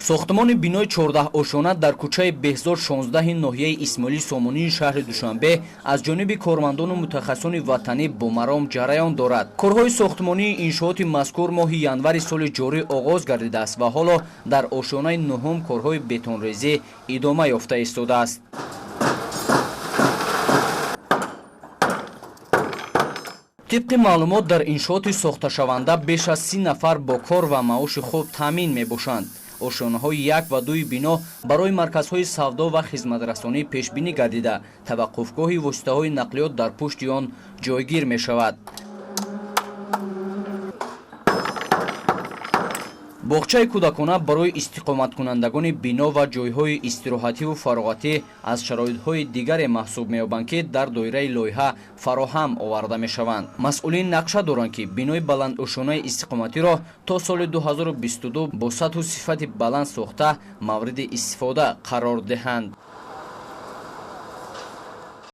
сохтмони бинои 14 ошона дар кӯчаи Беҳзод 16 ноҳияи Исмоилӣ Сомонии шаҳри Душанбе аз ҷониби кормандону мутахассисони ватанӣ бо маром ҷараён дорад. Корҳои сохтмонии иншооти мазкур моҳи январи соли ҷорӣ оғоз гардидааст ва ҳоло дар ошонаи нуҳум корҳои бетонрезӣ идома ёфта истодааст. тибқи маълумот дар иншооти сохташаванда беш аз 30 нафар бо кор ва маоши хуб таъмин мебошанд. ошонаҳои 1 ва 2 бино барои марказҳои савдо ва хизматрасонӣ пешбинӣ гардида, таваққуфгоҳи воситаҳои нақлиёт дар пушти он ҷойгир мешавад. боғчаи кӯдакона барои истиқоматкунандагони бино ва ҷойҳои истироҳативу фароғатӣ аз шароитҳои дигаре маҳсуб меёбанд, ки дар доираи лоиҳа фароҳам оварда мешаванд. масъулин нақша доранд, ки бинои баландошонаи истиқоматиро то соли 2022 бо сатҳу сифати баланд сохта мавриди истифода қарор диҳанд.